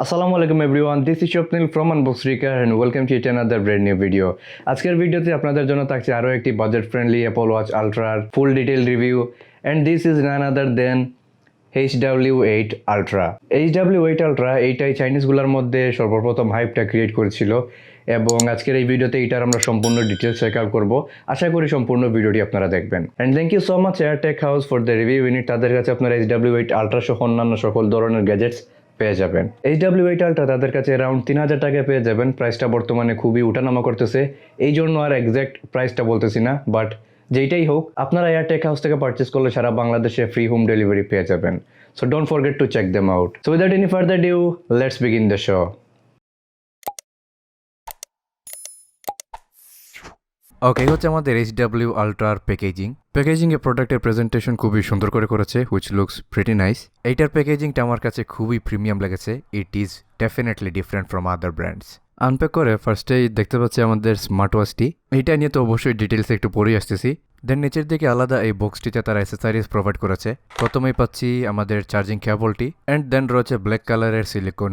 আসসালামু আলাইকুম everyone, this is Swapnil from Unboxrica and welcome to another brand new video. আজকের ভিডিওতে আপনাদের জন্য থাকছে আরও একটি বাজেট ফ্রেন্ডলি অ্যাপল ওয়াচ আলট্রার full detail review, and this is none other than Hw8 Ultra। Hw8 Ultra এইটাই চাইনিজগুলোর মধ্যে সর্বপ্রথম হাইপটা ক্রিয়েট করেছিল, এবং আজকের এই ভিডিওতে এটার আমরা সম্পূর্ণ ডিটেলস চেক আউট করবো। আশা করি সম্পূর্ণ ভিডিওটি আপনারা দেখবেন। And thank you so much Airtech house for the review unit. তাদের কাছে আপনারা Hw8 Ultra সহ অন্যান্য সকল ধরনের গ্যাজেটস পেয়ে যাবেন। Hw8 Ultra তাদের কাছে অ্যারাউন্ড 3000 টাকায় পেয়ে যাবেন। প্রাইসটা বর্তমানে খুবই উঠানামা করতেছে, এই জন্য আর এক্স্যাক্ট প্রাইসটা বলতেছি না, বাট যেইটাই হোক আপনারা এয়ারটেক হাউস থেকে পারচেস করলে সারা বাংলাদেশে ফ্রি হোম ডেলিভারি পেয়ে যাবেন। So don't forget to check them out. So without any further ado, let's begin the show. ওকে, হচ্ছে আমাদের Hw Ultraর প্যাকেজিং এ প্রোডাক্টের প্রেজেন্টেশন খুবই সুন্দর করে করেছে, হুইচ লুকস প্রিটি নাইস। এইটার প্যাকেজিংটা আমার কাছে খুবই প্রিমিয়াম লেগেছে। It is definitely different from other brands. Unpack করে ফার্স্টেই দেখতে পাচ্ছি আমাদের স্মার্ট ওয়াচটি। এইটা নিয়ে তো অবশ্যই ডিটেলসে একটু পড়ে আসতেছি। দেন নিচের দিকে আলাদা এই বক্সটিতে তারা অ্যাসেসারিজ প্রোভাইড করেছে। প্রথমেই পাচ্ছি আমাদের চার্জিং কেবলটি, অ্যান্ড দেন রয়েছে ব্ল্যাক কালারের সিলিকন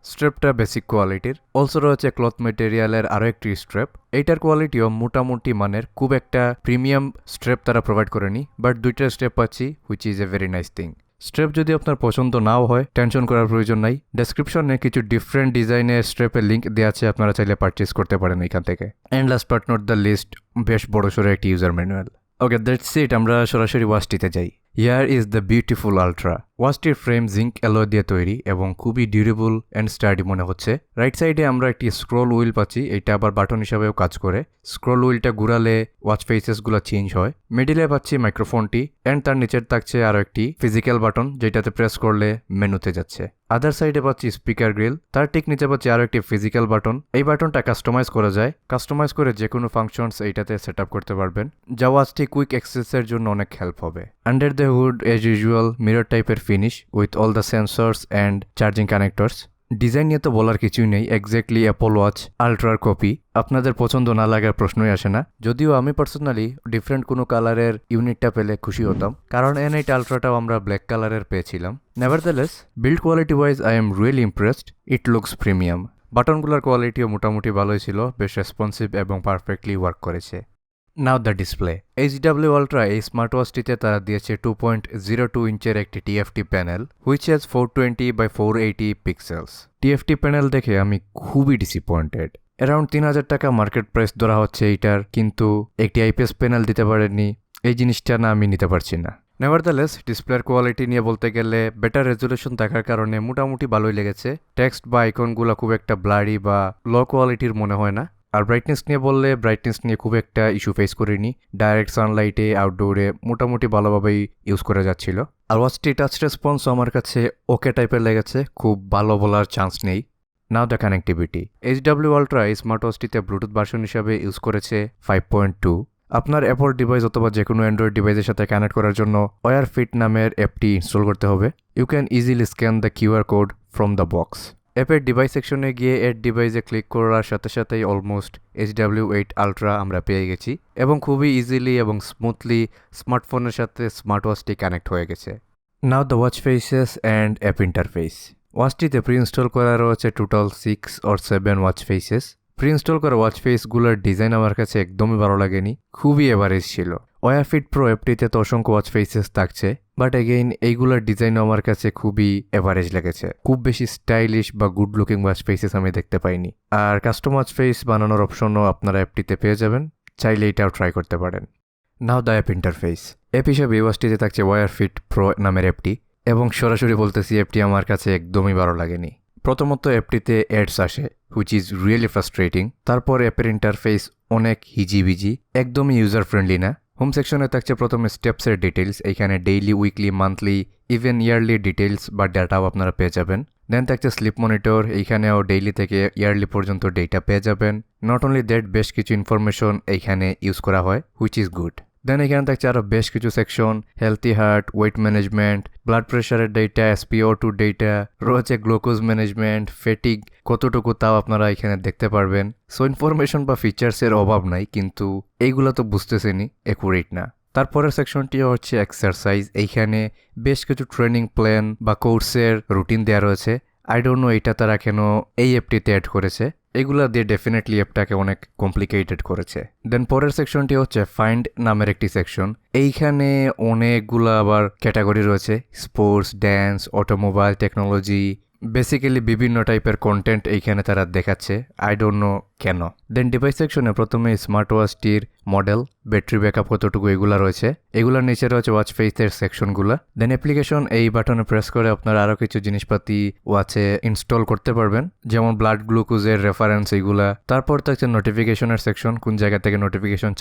স্ট্রেপটা বেসিক কোয়ালিটির। অলসো রয়েছে ক্লথ মেটেরিয়ালের আরও একটি স্ট্রেপ। এইটার কোয়ালিটিও মোটামুটি মানের, খুব একটা প্রিমিয়াম স্ট্রেপ তারা প্রোভাইড করেনি, বাট দুইটা স্ট্রেপ পাচ্ছি, which is a very nice thing. Strap যদি আপনার পছন্দ নাও হয়, টেনশন করার প্রয়োজন নাই। ডেসক্রিপশনে কিছু ডিফারেন্ট ডিজাইনের স্ট্রেপের লিঙ্ক দেওয়া আছে, আপনারা চাইলে পারচেস করতে পারেন এখান থেকে। And last but not the least, বেশ বড়সড় একটি user manual. Okay, that's it. আমরা সরাসরি ওয়াচটিতে যাই। Here is the beautiful ultra. ওয়াচটির ফ্রেম জিঙ্ক অ্যালয় দিয়ে তৈরি এবং খুবই ডিউরেবল অ্যান্ড স্টাডি মনে হচ্ছে। রাইট সাইডে আমরা একটি স্ক্রল হুইল পাচ্ছি, এটা আবার বাটন হিসাবেও কাজ করে। স্ক্রল হুইলটা ঘুরালে ওয়াচ ফেসেসগুলো চেঞ্জ হয়। মিডিলে পাচ্ছি মাইক্রোফোনটি, অ্যান্ড তার নিচের থাকছে আরও একটি ফিজিক্যাল বাটন, যেটাতে প্রেস করলে মেনুতে যাচ্ছে। আদার সাইডে পাচ্ছি স্পিকার গ্রিল, তার ঠিক নিচে পাচ্ছি আরও একটি ফিজিক্যাল বাটন। এই বাটনটা কাস্টমাইজ করা যায়, কাস্টমাইজ করে যে কোনো ফাংশনস এইটাতে সেট আপ করতে পারবেন, যা ওয়াচটি কুইক অ্যাক্সেসের জন্য অনেক হেল্প হবে। Under the hood as usual mirror টাইপের finish with all the sensors and charging connectors. Design নিয়ে তো বলার কিছুই নেই, এক্স্যাক্টলি অ্যাপল ওয়াচ আলট্রার কপি। আপনাদের পছন্দ না লাগার প্রশ্নই আসে না। যদিও আমি পার্সোনালি ডিফারেন্ট কোনো কালারের ইউনিটটা পেলে খুশি হতাম, কারণ Hw8 আলট্রাটাও আমরা ব্ল্যাক কালারের পেয়েছিলাম। Nevertheless, build quality wise I am really impressed. It looks premium. বাটনগুলোর কোয়ালিটিও মোটামুটি ভালোই ছিল, বেশ রেসপন্সিভ এবং পারফেক্টলি ওয়ার্ক করেছে। নাও দ্য ডিসপ্লে। Hw Ultra এই স্মার্ট ওয়াচটিতে তারা দিয়েছে 2.02 ইঞ্চের একটি TFT panel, which has 420 by 480 pixels. TFT panel দেখে আমি খুবই ডিসঅ্যাপয়েন্টেড। অ্যারাউন্ড 3000 টাকা মার্কেট প্রাইস ধরা হচ্ছে এইটার, কিন্তু একটি IPS প্যানেল দিতে পারেনি, এই জিনিসটা না আমি নিতে পারছি না। নেভারদালেস, ডিসপ্লের কোয়ালিটি নিয়ে বলতে গেলে বেটার রেজুলেশন থাকার কারণে মোটামুটি ভালোই লেগেছে। টেক্সট বা আইকনগুলো খুব একটা ব্লারি বা লো কোয়ালিটির মনে হয় না। আর ব্রাইটনেস নিয়ে বললে, ব্রাইটনেস নিয়ে খুব একটা ইস্যু ফেস করিনি। ডাইরেক্ট সানলাইটে, আউটডোরে মোটামুটি ভালোভাবেই ইউজ করা যাচ্ছিল। আর ওয়াচটি টাচ রেসপন্স আমার কাছে ওকে টাইপের লেগেছে, খুব ভালো বলার চান্স নেই। নাও দ্য কানেক্টিভিটি। Hw Ultra এই স্মার্ট ওয়াচটিতে ব্লুটুথ ভার্সন হিসাবে ইউজ করেছে 5.2। আপনার অ্যাপল ডিভাইস অথবা যে কোনো অ্যান্ড্রয়েড ডিভাইসের সাথে কানেক্ট করার জন্য Hw8 নামের অ্যাপটি ইনস্টল করতে হবে। You can easily scan the QR code from the box. অ্যাপের ডিভাইস সেকশনে গিয়ে এড ডিভাইসে ক্লিক করার সাথে সাথেই অলমোস্ট Hw8 Ultra আমরা পেয়ে গেছি, এবং খুবই ইজিলি এবং স্মুথলি স্মার্টফোনের সাথে স্মার্ট ওয়াচটি কানেক্ট হয়ে গেছে। Now the watch faces and app interface. ওয়াচটিতে প্রি ইনস্টল করা রয়েছে total 6 or 7 watch faces. Pre install করা ওয়াচ ফেসগুলোর ডিজাইন আমার কাছে একদমই ভালো লাগেনি, খুবই এভারেজ ছিল। Hw8 Pro অ্যাপটিতে তো অসংখ্য ওয়াচ ফেসেস থাকছে, বাট এগেইন এইগুলোর ডিজাইনও আমার কাছে খুবই এভারেজ লেগেছে। খুব বেশি স্টাইলিশ বা গুড লুকিং ওয়াচ ফেসেস আমি দেখতে পাইনি। আর কাস্টম ওয়াচ ফেস বানানোর অপশনও আপনারা অ্যাপটিতে পেয়ে যাবেন, চাইলে এটাও ট্রাই করতে পারেন। নাও দ্য অ্যাপ ইন্টারফেস। অ্যাপ হিসেবে এই ওয়াচটিতে থাকছে Hw8 Pro নামের অ্যাপটি, এবং সরাসরি বলতেছি অ্যাপটি আমার কাছে একদমই ভালো লাগেনি। প্রথমত অ্যাপটিতে অ্যাডস আসে, হুইচ ইজ রিয়েলি ফ্রাস্ট্রেটিং। তারপর অ্যাপের ইন্টারফেস অনেক হিজিবিজি, একদমই ইউজার ফ্রেন্ডলি না। হোম সেকশনে থাকছে প্রথমে স্টেপসের ডিটেলস, এইখানে daily, weekly, monthly, even yearly details বা ডাটাও আপনারা পেয়ে যাবেন। দেন থাকছে স্লিপ মনিটর, এইখানেও ডেইলি থেকে ইয়ারলি পর্যন্ত ডেটা পেয়ে যাবেন। নট অনলি দ্যাট, বেশ কিছু ইনফরমেশন এইখানে ইউজ করা হয়, হুইচ ইজ গুড। দেন এখানে থাকছে আরও বেশ কিছু section, healthy heart, wait management, blood প্রেশারের ডেটা, SpO2 ডেটা, রয়েছে গ্লুকোজ ম্যানেজমেন্ট, ফেটিক কতটুকু তাও আপনারা এখানে দেখতে পারবেন। সো ইনফরমেশন বা ফিচার্সের অভাব নাই, কিন্তু এইগুলো তো বুঝতেছেনই অ্যাকুরেট না। তারপরের সেকশনটি হচ্ছে এক্সারসাইজ, এইখানে বেশ কিছু ট্রেনিং প্ল্যান বা কোর্সের রুটিন দেওয়া রয়েছে। আই ডোন্ট নো এটা তারা কেন এই অ্যাপটিতে অ্যাড করেছে, এগুলা দিয়ে ডেফিনেটলি অ্যাপটাকে অনেক কমপ্লিকেটেড করেছে। দেন পরের সেকশনটি হচ্ছে ফাইন্ড নামের একটি সেকশন। এইখানে অনেকগুলো আবার ক্যাটাগরি রয়েছে, sports, dance, automobile, technology, basically বিভিন্ন টাইপের কন্টেন্ট এইখানে তারা দেখাচ্ছে, আই ডোন্ট নো কেন। দেন ডিভাইস সেকশনে প্রথমে স্মার্ট ওয়াচটির মডেল, ব্যাটারি ব্যাকআপ কতটুকু এগুলা রয়েছে, এগুলার নিচে রয়েছে ওয়াচ ফেসের সেকশনগুলো। দেন অ্যাপ্লিকেশন, এই বাটনে প্রেস করে আপনারা আরও কিছু জিনিসপাতি ওয়াচে ইনস্টল করতে পারবেন, যেমন ব্লাড গ্লুকোজের রেফারেন্স এইগুলা। তারপর থাকছে নোটিফিকেশনের সেকশন, কোন জায়গা থেকে নোটিফিকেশন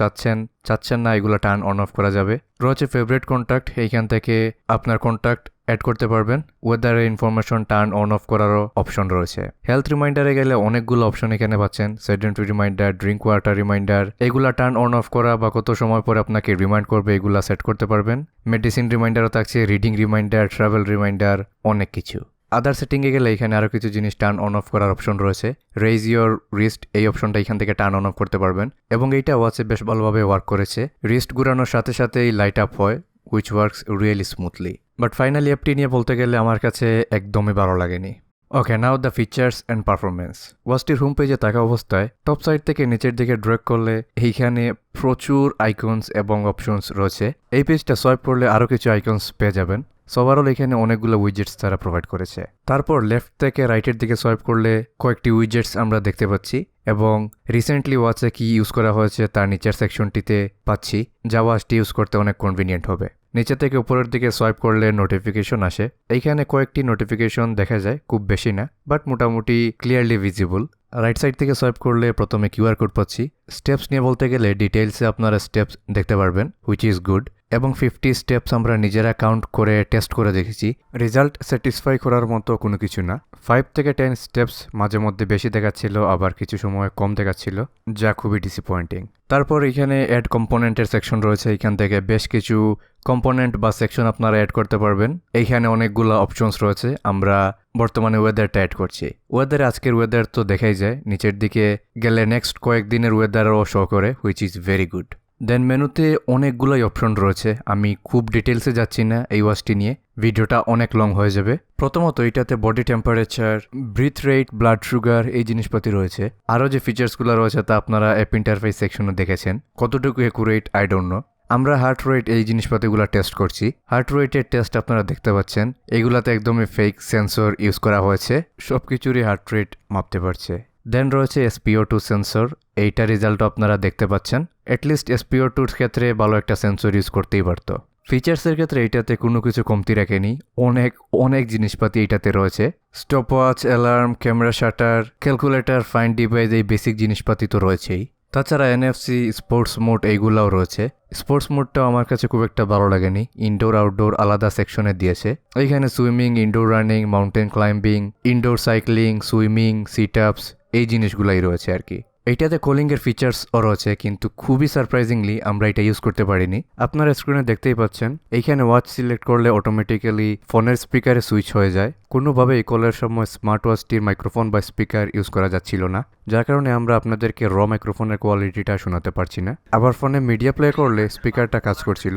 চাচ্ছেন না এগুলো টার্ন অন অফ করা যাবে। রয়েছে ফেভারিট কন্ট্যাক্ট, এইখান থেকে আপনার কন্ট্যাক্ট অ্যাড করতে পারবেন। ওয়েদারের ইনফরমেশন টার্ন অন অফ করারও অপশন রয়েছে। হেলথ রিমাইন্ডারে গেলে অনেকগুলো অপশন এখানে পাচ্ছেন, sedentary reminder, drink water reminder, এগুলা টার্ন অন অফ করা বা কত সময় পরে আপনাকে রিমাইন্ড করবে এগুলা সেট করতে পারবেন। মেডিসিন রিমাইন্ডারও থাকছে, রিডিং রিমাইন্ডার, ট্রাভেল রিমাইন্ডার, অনেক কিছু। আদার সেটিংয়ে গেলে এখানে আরও কিছু জিনিস টার্ন অন অফ করার অপশন রয়েছে। রেইজ ইয়োর রিস্ট, এই অপশনটা এখান থেকে টার্ন অন অফ করতে পারবেন, এবং এইটা ওয়াচে বেশ ভালোভাবে ওয়ার্ক করেছে। রিস্ট ঘুরানোর সাথে সাথেই লাইট আপ হয়, which works really smoothly. But finally অ্যাপটি নিয়ে বলতে গেলে আমার কাছে একদমই ভালো লাগেনি। Okay, now the features and performance. ওয়াচটির হোম পেজে থাকা অবস্থায় টপ সাইড থেকে নিচের দিকে ড্র্যাগ করলে এইখানে প্রচুর আইকনস এবং অপশনস রয়েছে। এই পেজটা সোয়াইপ করলে আরও কিছু আইকনস পেয়ে যাবেন। ওভারঅল এখানে অনেকগুলো উইজেটস তারা প্রোভাইড করেছে। তারপর লেফট থেকে রাইটের দিকে সোয়াইপ করলে কয়েকটি উইজেটস আমরা দেখতে পাচ্ছি, এবং রিসেন্টলি ওয়াচে কি ইউজ করা হয়েছে তার নিচের সেকশনটিতে পাচ্ছি, যা ওয়াচটি ইউজ করতে অনেক কনভিনিয়েন্ট হবে। নিচে থেকে উপরের দিকে সোয়াইপ করলে নোটিফিকেশন আসে, এইখানে কয়েকটি নোটিফিকেশন দেখা যায়, খুব বেশি না বাট মোটামুটি ক্লিয়ারলি ভিজিবল। রাইট সাইড থেকে সোয়াইপ করলে প্রথমে কিউআর কোড পাচ্ছি। স্টেপস নিয়ে বলতে গেলে ডিটেইলসে আপনারা স্টেপস দেখতে পারবেন, হুইচ ইজ গুড, এবং 50 স্টেপস আমরা নিজেরা কাউন্ট করে টেস্ট করে দেখেছি। রেজাল্ট স্যাটিসফাই করার মতো কোনো কিছু না। 5 থেকে 10 স্টেপস মাঝে মধ্যে বেশি দেখাচ্ছিল, আবার কিছু সময় কম দেখাচ্ছিল, যা খুবই ডিসঅ্যাপয়েন্টিং। তারপর এখানে অ্যাড কম্পোনেন্টের সেকশন রয়েছে, এখান থেকে বেশ কিছু কম্পোনেন্ট বা সেকশন আপনারা অ্যাড করতে পারবেন। এইখানে অনেকগুলো অপশনস রয়েছে। আমরা বর্তমানে ওয়েদারটা অ্যাড করছি। ওয়েদারে আজকের ওয়েদার তো দেখাই যায়, নিচের দিকে গেলে নেক্সট কয়েকদিনের ওয়েদারও শো করে, হুইচ ইজ ভেরি গুড। দেন মেনুতে অনেকগুলোই অপশন রয়েছে, আমি খুব ডিটেলসে যাচ্ছি না এই ওয়াচটি নিয়ে, ভিডিওটা অনেক লং হয়ে যাবে। প্রথমত এটাতে body temperature, breath rate, blood sugar, এই জিনিসপাতি রয়েছে। আরও যে ফিচার্সগুলো রয়েছে তা আপনারা অ্যাপ ইন্টারফেস সেকশনে দেখেছেন, কতটুকু অ্যাকুরেট আই ডোন্ট নো। আমরা হার্ট রেট, এই জিনিসপাতিগুলো টেস্ট করছি। হার্ট রেটের টেস্ট আপনারা দেখতে পাচ্ছেন, এগুলাতে একদমই ফেক সেন্সর ইউজ করা হয়েছে, সব কিছুরই হার্ট রেট মাপতে পারছে। দেন রয়েছে SpO2 সেন্সর, এইটা রেজাল্ট আপনারা দেখতে পাচ্ছেন। অ্যাটলিস্ট SpO2-র ক্ষেত্রে ভালো একটা সেন্সর ইউজ করতেই পারতো। ফিচার্সের ক্ষেত্রে এইটাতে কোনো কিছু কমতি রাখেনি, অনেক জিনিসপাতি এইটাতে রয়েছে। Stop watch, alarm, camera shutter, calculator, find device, এই বেসিক জিনিসপাতি তো রয়েছেই। তাছাড়া NFC, স্পোর্টস মোড এইগুলাও রয়েছে। স্পোর্টস মোডটাও আমার কাছে খুব একটা ভালো লাগেনি, ইনডোর আউটডোর আলাদা সেকশনে দিয়েছে। এইখানে swimming, indoor running, mountain climbing, indoor cycling, swimming, sit ups, এই জিনিসগুলাই রয়েছে আর কি। এইটাতে কলিংয়ের ফিচার্সও রয়েছে, কিন্তু খুবই সারপ্রাইজিংলি আমরা এটা ইউজ করতে পারিনি। আপনারা স্ক্রিনে দেখতেই পাচ্ছেন, এইখানে ওয়াচ সিলেক্ট করলে অটোমেটিক্যালি ফোনের স্পিকারে সুইচ হয়ে যায়। কোনোভাবেই কলের সময় স্মার্ট ওয়াচটির মাইক্রোফোন বা স্পিকার ইউজ করা যাচ্ছিল না, যার কারণে আমরা আপনাদেরকে মাইক্রোফোনের কোয়ালিটিটা শোনাতে পারছি না। আবার ফোনে মিডিয়া প্লে করলে স্পিকারটা কাজ করছিল।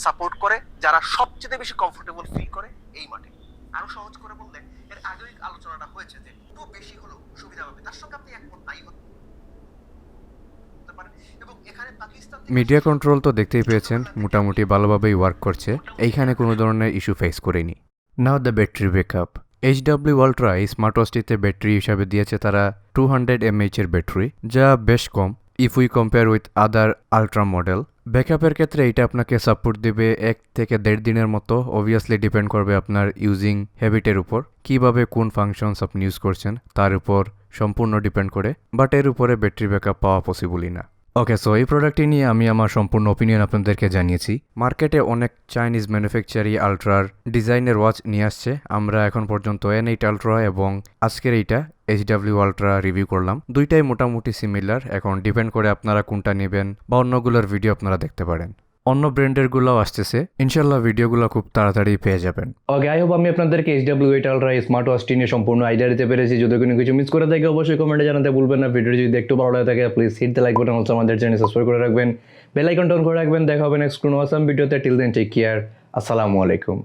সাপোর্ট করে যারা সবচেয়ে বেশি কমফোর্টেবল ফিল করে এই মাঠে। আরো সহজ করে বললে, এর আগেই আলোচনাটা হয়েছে যে একটু বেশি হলেও সুবিধা হবে, তার সঙ্গে আপনি একমত নাই হতে পারেন। এবং এখানে পাকিস্তান মিডিয়া কন্ট্রোল তো দেখতেই পেয়েছেন, মোটামুটি ভালোভাবেই ওয়ার্ক করছে, এইখানে কোনো ধরনের ইস্যু ফেস করিনি। Now the battery backup. Hw8 Ultra এই স্মার্ট ওয়াচটিতে ব্যাটারি হিসাবে দিয়েছে তারা 200 mAh এর ব্যাটারি, যা বেশ কম if we compare with other ultra model. ব্যাকআপের ক্ষেত্রে এটা আপনাকে সাপোর্ট দেবে 1 থেকে 1.5 দিনের মতো, অবভিয়াসলি ডিপেন্ড করবে আপনার ইউজিং হ্যাবিটের উপর, কিভাবে কোন ফাংশনস আপনি ইউজ করছেন তার উপর সম্পূর্ণ ডিপেন্ড করে, বাট এর উপরে ব্যাটারি ব্যাকআপ পাওয়া পসিবলই না। ওকে, সো এই প্রোডাক্টটি নিয়ে আমি আমার সম্পূর্ণ ওপিনিয়ন আপনাদেরকে জানিয়েছি। মার্কেটে অনেক চাইনিজ ম্যানুফ্যাকচারি আলট্রার ডিজাইনের ওয়াচ নিয়ে আসছে, আমরা এখন পর্যন্ত Hw8 Ultra এবং আজকের এইটা Hw8 Ultra রিভিউ করলাম। দুইটাই মোটামুটি সিমিলার, এখন ডিপেন্ড করে আপনারা কোনটা নেবেন বা অন্যগুলোর ভিডিও আপনারা দেখতে পারেন। অন্য ব্র্যান্ডের গুলোও আসতেছে, ইনশাল্লাহ ভিডিওগুলো খুব তাড়াতাড়ি পেয়ে যাবেন। ওকে, আই হোপ আমি আপনাদেরকে Hw8 Ultra স্মার্ট ওয়াচটি নিয়ে সম্পূর্ণ আইডিয়া দিতে পেরেছি। যদি কোনো কিছু মিস করে থাকে অবশ্যই কমেন্টে জানাতে ভুলবেন না। ভিডিওটি যদি একটু ভালো লাগে থাকে please hit the like button, also আমাদের চ্যানেল সাবস্ক্রাইব করে রাখবেন, বেল আইকনটা অন করে রাখবেন। দেখা হবে নেক্সট কোনো অসাম ভিডিওতে। টিল দেন টেক কেয়ার, আসসালামু আলাইকুম।